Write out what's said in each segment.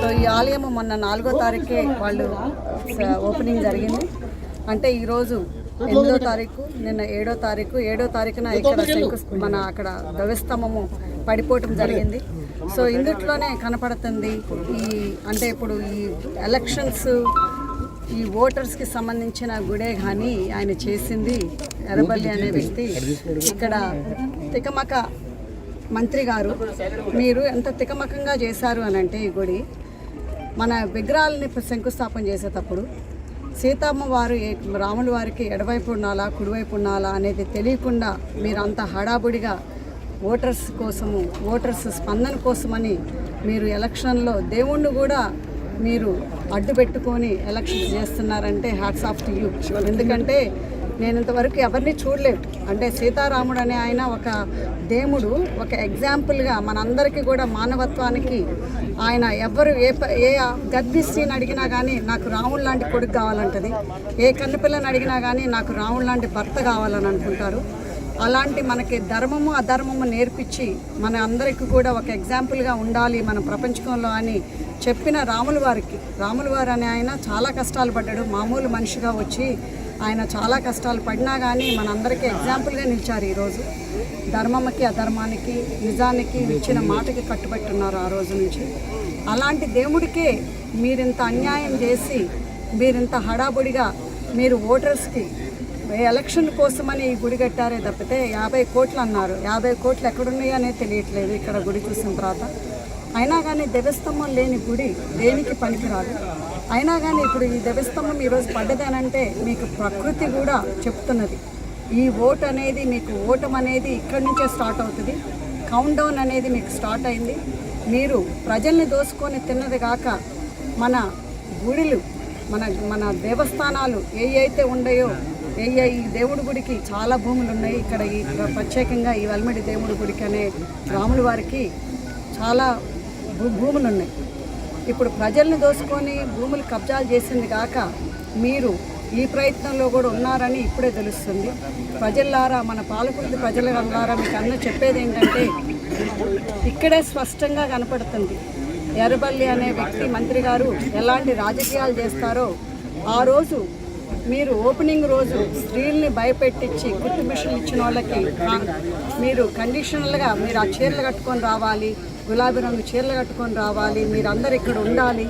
So ఈ ఆలయం మొన్న 4వ తారీఖే వాళ్ళు ఓపెనింగ్ జరిగింది. అంటే ఈరోజు 8వ తారీఖు, నిన్న 7వ తారీఖు. 7వ తారీఖున ఇక్కడ మన అక్కడ ధ్వజస్తంభము పడిపోవటం జరిగింది. సో ఇందుట్లోనే కనపడుతుంది ఈ అంటే ఇప్పుడు ఈ ఎలక్షన్స్ ఈ ఓటర్స్కి సంబంధించిన గుడే కానీ ఆయన చేసింది ఎర్రబల్లి అనే వ్యక్తి. ఇక్కడ తికమక మంత్రి గారు మీరు ఎంత తికమకంగా చేశారు అని అంటే ఈ గుడి మన విగ్రహాలని శంకుస్థాపన చేసేటప్పుడు సీతమ్మ వారు రాముల వారికి ఎడవైపు ఉండాలా కుడివైపు ఉండాలా అనేది తెలియకుండా మీరు అంత హడాబుడిగా ఓటర్స్ కోసము ఓటర్స్ స్పందన కోసమని మీరు ఎలక్షన్లో దేవుణ్ణి కూడా మీరు అడ్డు పెట్టుకొని ఎలక్షన్స్ చేస్తున్నారంటే హ్యాట్స్ ఆఫ్ టు యూ. ఎందుకంటే నేను ఇంతవరకు ఎవరిని చూడలేదు. అంటే సీతారాముడు అనే ఆయన ఒక దేవుడు, ఒక ఎగ్జాంపుల్గా మనందరికీ కూడా మానవత్వానికి ఆయన ఎవరు ఏ గర్భిణీని అడిగినా కానీ నాకు రాముడు లాంటి కొడుకు కావాలంటది, ఏ కన్నపిల్లని అడిగినా కానీ నాకు రాముడు లాంటి భర్త కావాలని అనుకుంటారు. అలాంటి మనకి ధర్మము అధర్మము నేర్పించి మన అందరికీ కూడా ఒక ఎగ్జాంపుల్గా ఉండాలి మన ప్రపంచంలో అని చెప్పిన రాముల వారు అనే ఆయన చాలా కష్టాలు పడ్డాడు. మామూలు మనిషిగా వచ్చి ఆయన చాలా కష్టాలు పడినా కానీ మనందరికీ ఎగ్జాంపుల్గా నిలిచారు. ఈరోజు ధర్మమ్మకి అధర్మానికి నిజానికి ఇచ్చిన మాటకి కట్టుబెట్టున్నారు ఆ రోజు నుంచి. అలాంటి దేవుడికే మీరింత అన్యాయం చేసి మీరింత హడాబుడిగా మీరు ఓటర్స్కి ఎలక్షన్ కోసమని ఈ గుడి కట్టారే తప్పితే 50 కోట్లు అన్నారు. 50 కోట్లు ఎక్కడున్నాయో అనేది తెలియట్లేదు ఇక్కడ గుడి చూసిన తర్వాత. అయినా కానీ ధ్వజస్తంభం లేని గుడి దేనికి పనికిరాదు. అయినా కానీ ఇప్పుడు ఈ ధ్వజస్తంభం ఈరోజు పడ్డదేనంటే మీకు ప్రకృతి కూడా చెప్తున్నది. ఈ ఓటు అనేది మీకు ఓటం అనేది ఇక్కడి నుంచే స్టార్ట్ అవుతుంది. కౌంట్ డౌన్ అనేది మీకు స్టార్ట్ అయింది. మీరు ప్రజల్ని దోసుకొని తిన్నది కాక మన గుడిలు మన దేవస్థానాలు అయితే ఉన్నాయో ఈ దేవుడి గుడికి చాలా భూములు ఉన్నాయి. ఇక్కడ ఈ ప్రత్యేకంగా ఈ వల్మిడి దేవుడి గుడికి అనే రాముల వారికి చాలా భూములు ఉన్నాయి. ఇప్పుడు ప్రజల్ని దోసుకొని భూములు కబ్జాలు చేసింది కాక మీరు ఈ ప్రయత్నంలో కూడా ఉన్నారని ఇప్పుడే తెలుస్తుంది. ప్రజలారా, మన పాలకుర్తి ప్రజలారా మీకు అన్న చెప్పేది ఏంటంటే ఇక్కడే స్పష్టంగా కనపడుతుంది ఎర్రబల్లి అనే వ్యక్తి మంత్రి గారు ఎలాంటి రాజకీయాలు చేస్తారో. ఆ రోజు మీరు ఓపెనింగ్ రోజు స్త్రీల్ని భయపెట్టించి కుట్టు మిషన్లు ఇచ్చిన వాళ్ళకి మీరు కండిషనల్గా మీరు ఆ చీరలు కట్టుకొని రావాలి, గులాబీ రంగు చీరలు కట్టుకొని రావాలి, మీరందరూ ఇక్కడ ఉండాలి,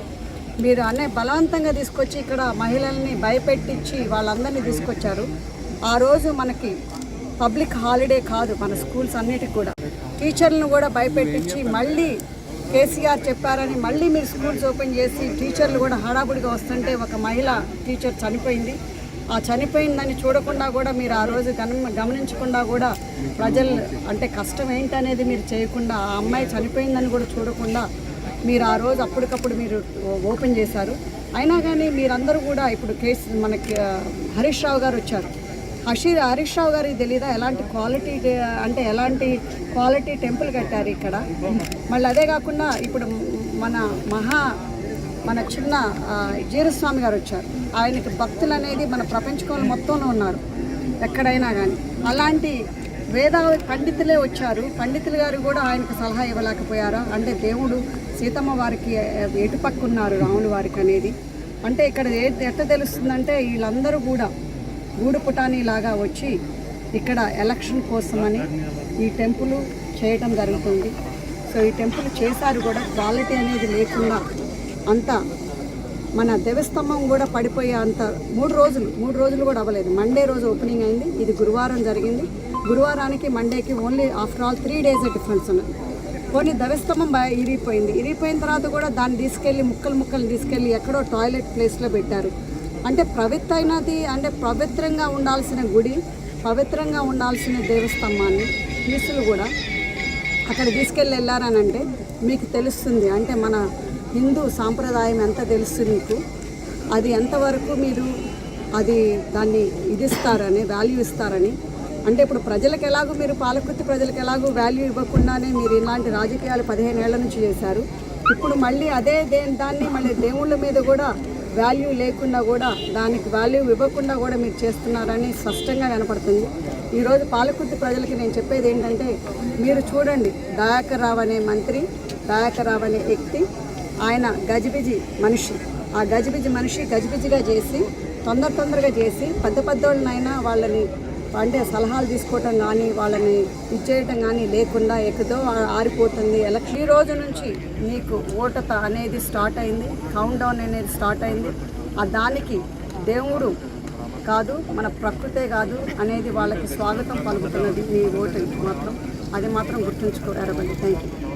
మీరు అనే బలవంతంగా తీసుకొచ్చి ఇక్కడ మహిళల్ని భయపెట్టించి వాళ్ళందరినీ తీసుకొచ్చారు. ఆ రోజు మనకి పబ్లిక్ హాలిడే కాదు, మన స్కూల్స్ అన్నిటికి కూడా టీచర్లను కూడా భయపెట్టించి మళ్ళీ కేసీఆర్ చెప్పారని మళ్ళీ మీరు స్కూల్స్ ఓపెన్ చేసి టీచర్లు కూడా హడాబుడిగా వస్తుంటే ఒక మహిళ టీచర్ చనిపోయింది. ఆ చనిపోయిందని చూడకుండా కూడా మీరు ఆ రోజు గమనించకుండా కూడా ప్రజలు అంటే కష్టం ఏంటనేది మీరు చేయకుండా ఆ అమ్మాయి చనిపోయిందని కూడా చూడకుండా మీరు ఆ రోజు అప్పటికప్పుడు మీరు ఓపెన్ చేశారు. అయినా కానీ మీరందరూ కూడా ఇప్పుడు మనకి హరీష్ రావు గారు వచ్చారు. హరీష్ రావు గారికి తెలీదా ఎలాంటి క్వాలిటీ టెంపుల్ కట్టారు ఇక్కడ. మళ్ళీ అదే కాకుండా ఇప్పుడు మన చిన్న జీరస్వామి గారు వచ్చారు. ఆయనకి భక్తులు అనేది మన ప్రపంచంలో మొత్తంలో ఉన్నారు ఎక్కడైనా కానీ. అలాంటి పండితులే వచ్చారు. పండితులు గారు కూడా ఆయనకు సలహా ఇవ్వలేకపోయారా? అంటే దేవుడు సీతమ్మ వారికి ఎటుపక్క ఉన్నారు రాముల వారికి అనేది. అంటే ఇక్కడ ఎట్లా తెలుస్తుందంటే వీళ్ళందరూ కూడా గూడు పుటానీలాగా వచ్చి ఇక్కడ ఎలక్షన్ కోసమని ఈ టెంపుల్ చేయటం జరుగుతుంది. సో ఈ టెంపుల్ చేశారు కూడా క్వాలిటీ అనేది లేకుండా అంతా మన ధ్వజస్తంభం కూడా పడిపోయే అంత 3 రోజులు కూడా అవ్వలేదు. మండే రోజు ఓపెనింగ్ అయింది. ఇది గురువారం జరిగింది. గురువారానికి మండేకి only after all 3 days difference ఉన్నది. కొన్ని ధ్వజస్తంభం ఇరిగిపోయిన తర్వాత కూడా దాన్ని తీసుకెళ్ళి ముక్కలు తీసుకెళ్ళి ఎక్కడో టాయిలెట్ ప్లేస్లో పెట్టారు. అంటే పవిత్రంగా ఉండాల్సిన గుడి, పవిత్రంగా ఉండాల్సిన దేవస్తంభాన్ని పీసులు కూడా అక్కడ వెళ్ళారనంటే మీకు తెలుస్తుంది. అంటే మన హిందూ సాంప్రదాయం ఎంత తెలుస్తుంది మీకు, అది ఎంతవరకు మీరు దాన్ని ఇదిస్తారని వాల్యూ ఇస్తారని. అంటే ఇప్పుడు ప్రజలకు ఎలాగో మీరు పాలకుర్తి ప్రజలకు ఎలాగో వాల్యూ ఇవ్వకుండానే మీరు ఇలాంటి రాజకీయాలు 15 ఏళ్ల నుంచి చేశారు. ఇప్పుడు మళ్ళీ అదే దాన్ని మళ్ళీ దేవుళ్ళ మీద కూడా వాల్యూ లేకుండా కూడా దానికి వాల్యూ ఇవ్వకుండా కూడా మీరు చేస్తున్నారని స్పష్టంగా కనపడుతుంది. ఈరోజు పాలకుర్తి ప్రజలకి నేను చెప్పేది ఏంటంటే మీరు చూడండి, దయాకర్ రావు అనే మంత్రి, దయాకర్ రావు అనే వ్యక్తి ఆయన గజిబిజి మనిషి. ఆ గజిబిజి మనిషి గజిబిజిగా చేసి తొందరగా చేసి పెద్దోళ్ళనైనా వాళ్ళని అంటే సలహాలు తీసుకోవటం కానీ వాళ్ళని ఇచ్చేయటం కానీ లేకుండా ఎక్కదో ఆరిపోతుంది ఎలక్షన్. ఈ రోజు నుంచి మీకు ఓటత అనేది స్టార్ట్ అయింది, కౌంట్ డౌన్ అనేది స్టార్ట్ అయింది. ఆ దానికి దేవుడు కాదు మన ప్రకృతే కాదు అనేది వాళ్ళకి స్వాగతం పలుకుతున్నది మీ ఓటు మాత్రం. అది మాత్రం గుర్తుంచుకోరు. Thank you.